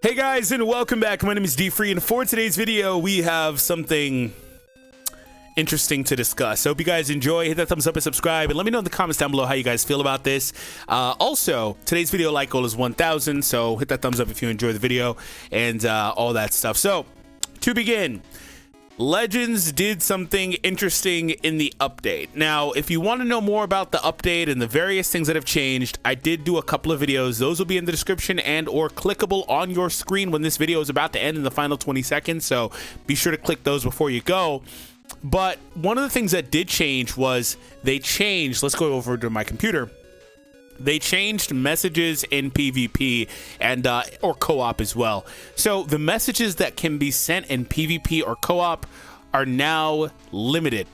Hey guys, and welcome back. My name is DFree, and for today's video, we have something interesting to discuss. I hope you guys enjoy. Hit that thumbs up and subscribe, and let me know in the comments down below how you guys feel about this. Also, today's video like goal is 1,000, so hit that thumbs up if you enjoy the video and all that stuff. So, to begin, Legends did something interesting in the update. Now, if you want to know more about the update and the various things that have changed, I did do a couple of videos. Those will be in the description and or clickable on your screen when this video is about to end in the final 20 seconds. So be sure to click those before you go. But one of the things that did change was they changed, let's go over to my computer. They changed messages in PvP and or co-op as well. So the messages that can be sent in PvP or co-op are now limited.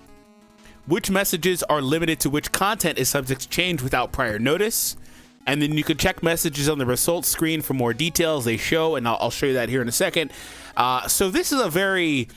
Which messages are limited to which content is subject to change without prior notice. And then you can check messages on the results screen for more details they show, and I'll show you that here in a second. So this is a very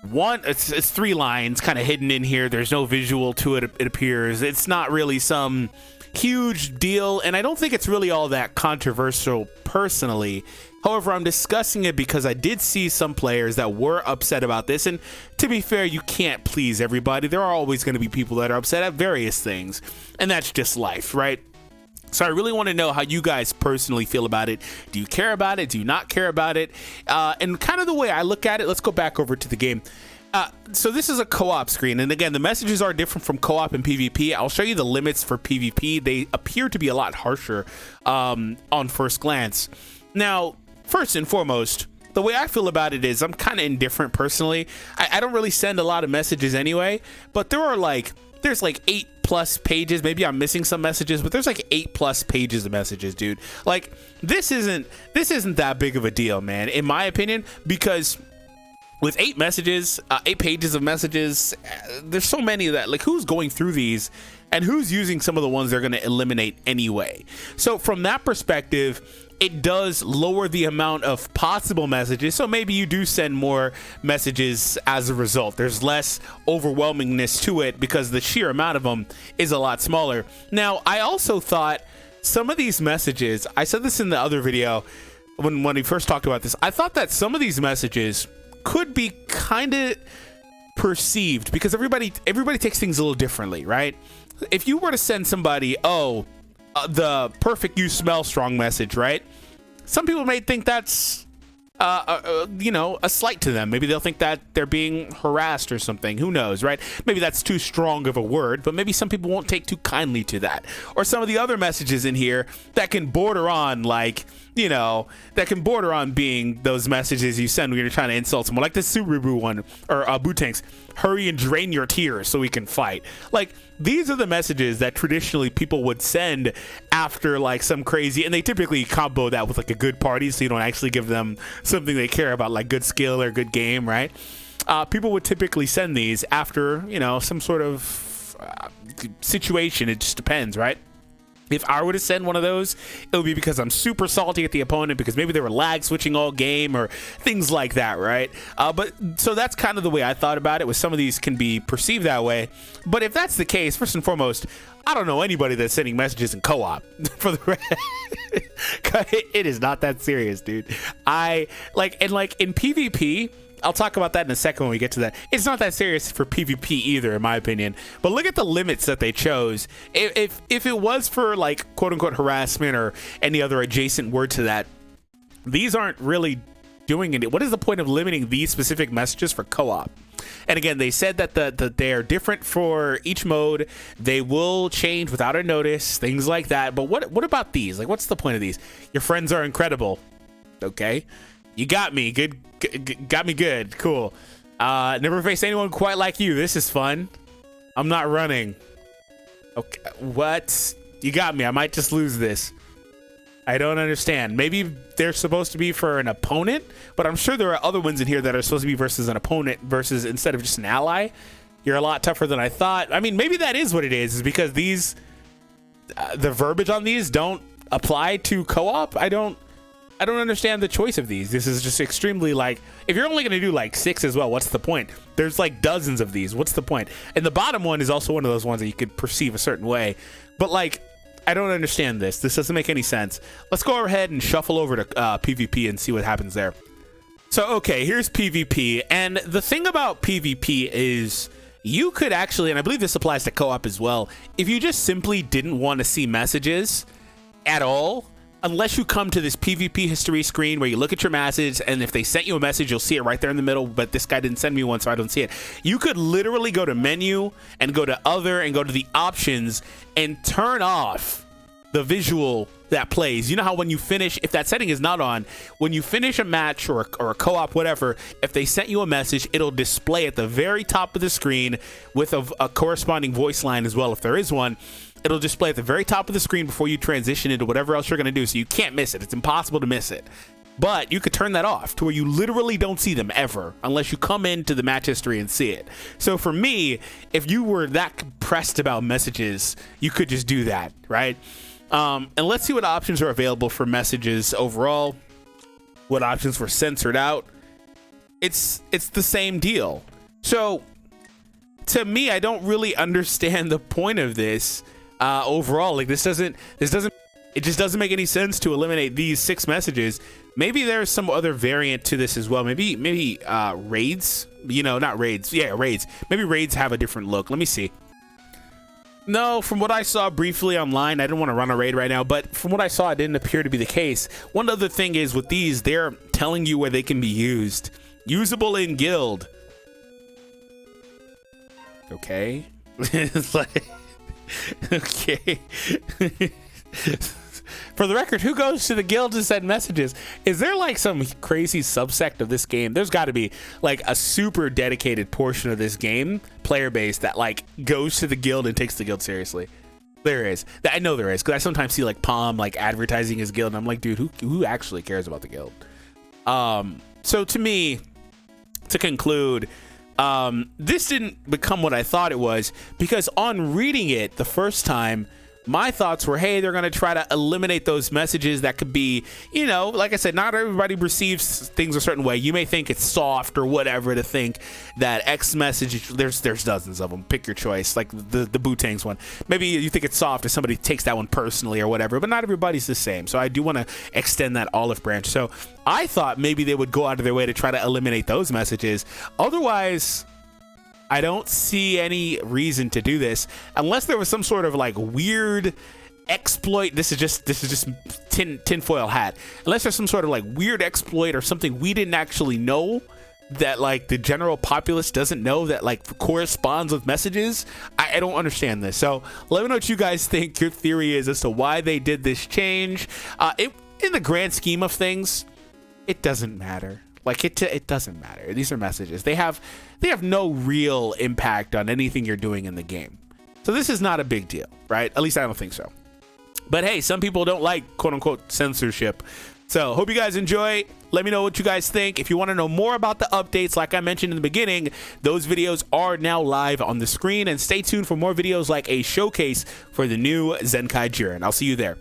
it's 3 lines kind of hidden in here. There's no visual to it, it appears. It's not really some huge deal, and I don't think it's really all that controversial personally. However, I'm discussing it because I did see some players that were upset about this, and to be fair, you can't please everybody. There are always going to be people that are upset at various things, and that's just life, right? So I really want to know how you guys personally feel about it. Do you care about it? Do you not care about it? And kind of the way I look at it, let's go back over to the game. So this is a co-op screen, and again, the messages are different from co-op and PvP. I'll show you the limits for PvP. They appear to be a lot harsher on first glance. Now, first and foremost, the way I feel about it is I'm kind of indifferent personally. I don't really send a lot of messages anyway, but there's like 8+ pages. Maybe I'm missing some messages, but there's like 8+ pages of messages, dude. Like this isn't that big of a deal, man, in my opinion, because with 8 pages of messages, there's so many that, like, who's going through these and who's using some of the ones they're going to eliminate anyway. So from that perspective, it does lower the amount of possible messages. So maybe you do send more messages as a result. There's less overwhelmingness to it because the sheer amount of them is a lot smaller. Now, I also thought some of these messages, I said this in the other video when we first talked about this, I thought that some of these messages could be kind of perceived, because everybody takes things a little differently, right? If you were to send somebody, the perfect you smell strong message, right? Some people may think that's you know, a slight to them. Maybe they'll think that they're being harassed or something. Who knows, right? Maybe that's too strong of a word, but maybe some people won't take too kindly to that. Or some of the other messages in here that can border on, like, you know, that can border on being those messages you send when you're trying to insult someone, like the Surubu one, or Bootank's, hurry and drain your tears so we can fight. Like, these are the messages that traditionally people would send after like some crazy, and they typically combo that with like a good party, so you don't actually give them something they care about, like good skill or good game, right? People would typically send these after, you know, some sort of situation. It just depends, right? If I were to send one of those, it would be because I'm super salty at the opponent, because maybe they were lag switching all game or things like that, right? But so that's kind of the way I thought about it, with some of these can be perceived that way. But if that's the case, first and foremost, I don't know anybody that's sending messages in co-op for the it is not that serious, dude. In PvP, I'll talk about that in a second when we get to that. It's not that serious for PvP either, in my opinion. But look at the limits that they chose. If it was for like quote unquote harassment or any other adjacent word to that, these aren't really doing it. What is the point of limiting these specific messages for co-op? And again, they said that they are different for each mode. They will change without a notice, things like that. But what about these? Like, what's the point of these? Your friends are incredible. Okay, you got me good. Got me good. Cool. Never faced anyone quite like you. This is fun. I'm not running. Okay. What? You got me. I might just lose this. I don't understand. Maybe they're supposed to be for an opponent, but I'm sure there are other ones in here that are supposed to be versus an opponent versus instead of just an ally. You're a lot tougher than I thought. I mean, maybe that is what it is because these, the verbiage on these don't apply to co-op. I don't understand the choice of these. This is just extremely, like, if you're only going to do like 6 as well, what's the point? There's like dozens of these. What's the point? And the bottom one is also one of those ones that you could perceive a certain way. But like, I don't understand this. This doesn't make any sense. Let's go ahead and shuffle over to PvP and see what happens there. So, okay, here's PvP. And the thing about PvP is you could actually, and I believe this applies to co-op as well, if you just simply didn't want to see messages at all, unless you come to this PvP history screen where you look at your message, and if they sent you a message, you'll see it right there in the middle, but this guy didn't send me one, so I don't see it. You could literally go to menu and go to other and go to the options and turn off the visual that plays. You know how when you finish, if that setting is not on, when you finish a match or a co-op, whatever, if they sent you a message, it'll display at the very top of the screen with a corresponding voice line as well, if there is one. It'll display at the very top of the screen before you transition into whatever else you're going to do, so you can't miss it. It's impossible to miss it. But you could turn that off to where you literally don't see them ever unless you come into the match history and see it. So for me, if you were that pressed about messages, you could just do that, right? And let's see what options are available for messages overall. What options were censored out. It's the same deal. So to me, I don't really understand the point of this. Overall, like it just doesn't make any sense to eliminate these 6 messages. Maybe there's some other variant to this as well. Maybe raids, you know, not raids. Yeah, raids. Maybe raids have a different look. Let me see. No, from what I saw briefly online, I didn't want to run a raid right now, but from what I saw, it didn't appear to be the case. One other thing is with these, they're telling you where they can be used. Usable in guild. Okay. It's like, okay. For the record, who goes to the guild to send messages? Is there like some crazy subsect of this game? There's got to be like a super dedicated portion of this game player base that like goes to the guild and takes the guild seriously. There is. I know there is, because I sometimes see like Palm like advertising his guild, and I'm like, dude, who actually cares about the guild? So to me, to conclude, this didn't become what I thought it was, because on reading it the first time, my thoughts were, hey, they're going to try to eliminate those messages that could be, you know, like I said, not everybody receives things a certain way. You may think it's soft or whatever to think that X message, there's dozens of them. Pick your choice, like the Bootangs one. Maybe you think it's soft if somebody takes that one personally or whatever, but not everybody's the same. So I do want to extend that olive branch. So I thought maybe they would go out of their way to try to eliminate those messages. Otherwise, I don't see any reason to do this unless there was some sort of like weird exploit. This is just tinfoil hat. Unless there's some sort of like weird exploit or something we didn't actually know that like the general populace doesn't know that like corresponds with messages. I don't understand this. So let me know what you guys think your theory is as to why they did this change. In the grand scheme of things, it doesn't matter. Like it doesn't matter. These are messages. They have no real impact on anything you're doing in the game. So this is not a big deal, right? At least I don't think so. But hey, some people don't like quote unquote censorship. So hope you guys enjoy. Let me know what you guys think. If you want to know more about the updates, like I mentioned in the beginning, those videos are now live on the screen, and stay tuned for more videos like a showcase for the new Zenkai Jiren. I'll see you there.